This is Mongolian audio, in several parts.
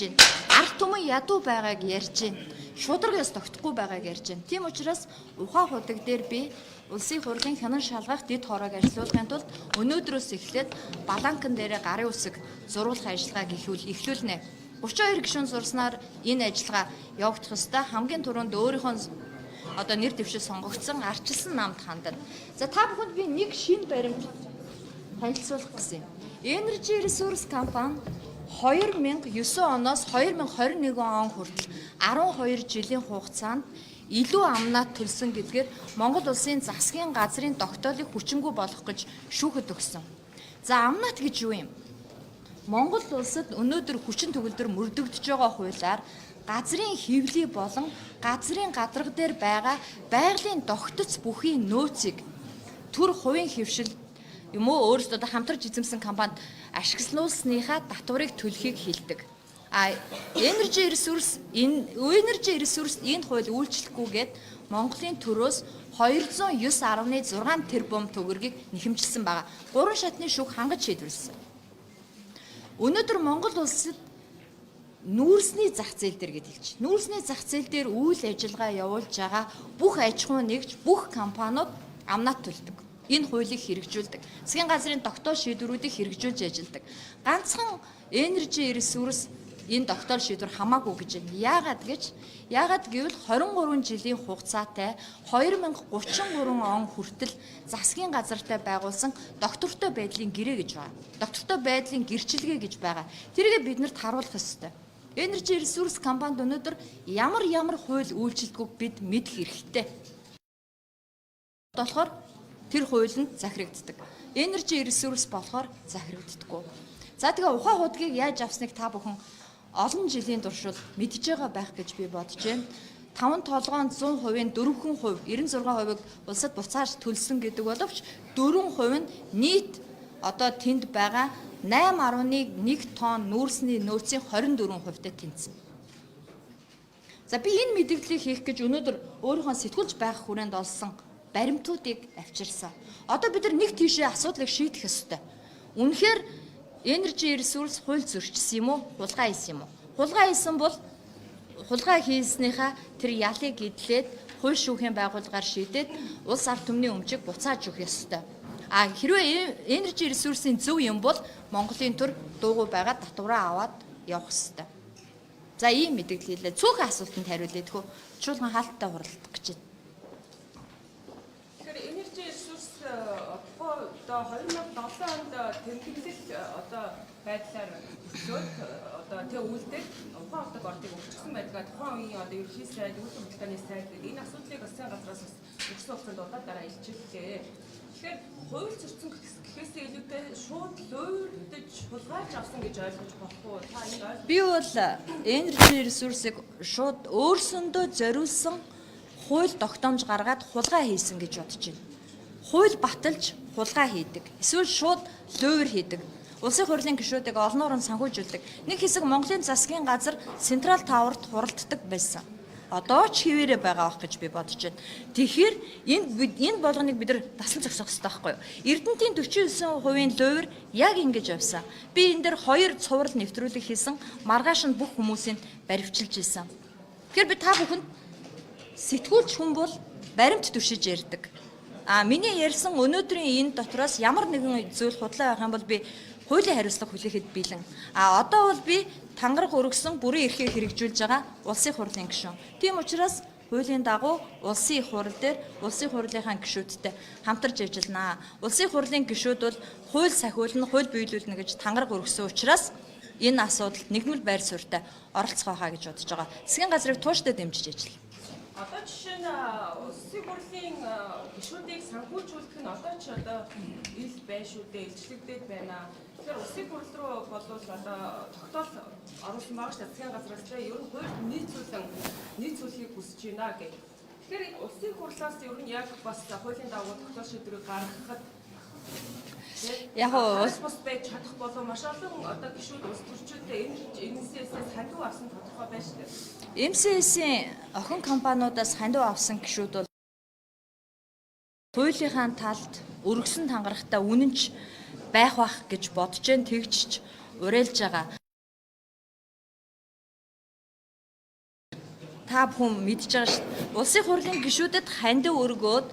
байна. Арга түмэн ядуу байгааг ярьж байна. Шударга ёс тогтохгүй байгааг ярьж байна. Тийм учраас ухаан худаг дээр би улсын хурлын хянан шалгах дэд хороог ажилуулахын тулд өнөөдрөөс эхлээд баланкан дээрээ гарын үсэг зурулах ажиллагааг эхлүүлнэ. 32 гишүүн зурснаар энэ ажиллагаа явагдах ёстой. Хамгийн түрүүнд өөрийнхөө нэр дэвшил сонгогдсон арчилсан намд хандана. За та бүхэнд би нэг шинэ баримт танилцуулах гэсэн юм. Energy Resource компани 2009 оноос 2021 он хүртэл 12 жилийн хугацаанд илүү амнаад төлсөн гэдгээр Монгол улсын засгийн газрын тогтоолыг хүчингүй болгох гэж шүүхэд өгсөн. За амнаад гэж юу юм? Монгол улсад өнөөдөр хүчин төгөлдөр мөрдөгдөж байгаа хуулиар газрын хэвлий болон газрын гадарга дээр байгаа байгалийн тогтц бүхий нөөцийг төр хувийн хэвшил юм уу өөрсдөө хамтарч эзэмсэн компанид ашиглуулсныхаа татварыг төлөхийг хэлдэг. Energy Resource энэ хууль үйлчлэхгүйгээд Монголын төрөөс 209.6 тэрбум төгрөгийг нэхэмжилсэн байгаа. 3 шатны шүүх хангаж шийдвэрлсэн. Өнөөдөр Монгол улсад нүүрсний зах зээл дээр гэж хэлж. Нүүрсний зах зээл дээр үйл ажиллагаа явуулж байгаа бүх аж ахуй нэгж бүх компаниуд амнаад төлдөг. Энэ хуулийг хэрэгжүүлдэг. Засгийн газрын тогтоол шийдвэрүүдийг хэрэгжүүлж ажилладаг. Ганцхан Energy Resource энэ тогтоол шийдвэр хамаагүй гэж байна. Яагаад гэвэл 23 жилийн хугацаатай 2033 он хүртэл засгийн газартай байгуулсан доктортой байдлын гэрээ гэж байгаа. Доктортой байдлын гэрчилгээ гэж байгаа. Тэргээ биднэрт харуулах ёстой. Energy Resource компанид өнөөдөр ямар хууль үйлчилдэггүй бид мэдэх хэрэгтэй. Болохоор тэр хууль нь захирагддаг. Energy Resource болохоор захирагддаггүй. За тэгээ ухаан худгийг яаж авсныг та бүхэн олон жилийн туршид мэдж байгаа байх гэж би бодож байна. 5 толгоонд 100%-ийн 4%, 96%-ыг улсад буцааж төлсөн гэдэг боловч 4% нь нийт тэнд байгаа 8.1 тонн нүүрсний нөөцийн 24%-тэй тэнцсэн. За би энэ мэдээллийг хийх гэж өнөөдөр өөрийнхөө сэтгүүлж байх хүрээнд олсон баримтуудыг авчирсан. Бид нар нэг тийшээ асуудлыг шийдэх ёстой. Үнэхээр Energy Resource хууль зөрчсөн юм уу? Хулгай хийсэн юм уу? Хулгай хийсэн бол хулгай хийснийхаа тэр ялыг эдлээд хууль шүүхийн байгууллагаар шийдээд улс ард түмний өмчийг буцааж өгөх ёстой. Хэрвээ Energy Resource-ийн зөв юм бол Монголын төр дуугүй байгаа татвараа аваад явах ёстой. За ийм мэдээлэл хэлээ. Цөөхөн асуултанд хариулъя тэхүү. Чуулган хаалттай хуралдах гэж байна. Тэгэхээр Energy Resource 2007 онд тэмдэглэл байдлаар өчөөд тэг үйлдэл ухаан худаг ордыг өгчихсэн байдгаа тухайн үеийн ерөнхий сайд, үйлдвэр хөдөлгөөний сайд энэ асуудлыг засгийн газраас өгсөн хугацаанд удаа дараа илчилжээ. Тэгэхээр хууль зөрчсөн гэхээс илүүтэй шууд луурдж хулгайж авсан гэж ойлгож болох уу? Та энийг ойлгох. Би бол Energy Resource-ыг шууд өөрсөндөө зориулсан хууль тогтоомж гаргаад хулгай хийсэн гэж бодож байна. Хууль баталж хулгай хийдэг. Эсвэл шууд луур хийдэг. Улсын хурлын гишүүдийг олноор нь санхүүжүүлдэг. Нэг хэсэг Монголын засгийн газар Централ Тааварт хуралддаг байсан. Одоо ч хэвээрээ байгаа байх гэж би бодож байна. Тэгэхээр энэ болгоныг бид нар дасан зогсоох хэрэгтэй байхгүй юу? Эрдэнтийн 49%-ийн луур яг ингэж явсан. Би энэ дээр 2 цуврал нэвтрүүлэг хийсэн. Маргааш нь бүх хүмүүсийг баривчилж ийсэн. Тэгэхээр би та бүхэнд сэтгүүлч хүн бол баримт түшиж ярьдаг. Миний ярьсан өнөөдрийн энэ дотроос ямар нэгэн зүйл худлаа байх юм бол би хуулийн хариуцлага хүлээхэд бэлэн. Одоо бол би тангараг өргөсөн бүрэн эрхийг хэрэгжүүлж байгаа улсын хурлын гишүүн. Тийм учраас хуулийн дагуу улсын их хурл дээр улсын хурлынхаа гишүүдтэй хамтарч ажилланаа. Улсын хурлын гишүүд бол хууль сахиулна, хууль биелүүлнэ гэж тангараг өргөсөн учраас энэ асуудалд нэгмэл байр суурьтай оролцох байхаа гэж бодож байгаа. Засгийн газрыг тууштай дэмжиж ажиллана. Одоо жишээ нь улсын хурлын гишүүдийг санхүүжүүлэх нь одоо ч ил байна шүү дээ, илчлэгдээд байна. Тэгэхээр улсын хурл руу болвол тогтоол оруулсан байгаа шүү дээ. Засгийн газраас ер нь хууль нийцүүлэхийг хүсэж байна гэх. Тэгэхээр улсын хурлаас ер нь яг бас хуулийн дагуу тогтоол шийдвэрийг гаргахад яг бас байж чадах болов маш олон гишүүд улс төрчүүдтэй MCS-ээс хандив авсан тодорхой байна шүү дээ. MCS-ийн охин компаниудаас хандив авсан гишүүд бол хуулийнхаа талд өргөсөн тангарахтай үнэнч байх гэж бодож, тэгж уриалж байгаа. та бүхэн мэдж байгаа шүү дээ. Улсын хурлын гишүүдэд хандив өргөөд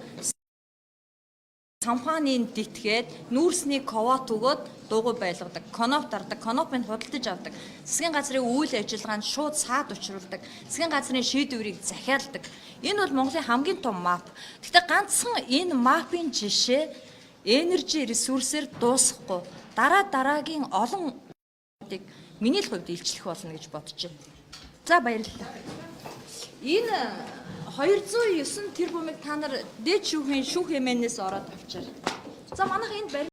самхааны дитгээд нүүрсний ковот өгөөд дуугүй байлгадаг, коноп дардаг, конопыг худалдаж авдаг, засгийн газрын үйл ажиллагаанд шууд саад учруулдаг, засгийн газрын шийдвэрийг захиалдаг. Энэ бол Монголын хамгийн том мап. Гэхдээ ганцхан энэ мапын жишээ энержи ресурсээр дуусахгүй. Дараагийн олон миний л хувьд илчлэх болно гэж бодож байна. За баярлалаа. Энэ 209 тэрбумыг та нар дээд шүүхийн шүүх хэмээнээс ороод авчаар. За манайх энд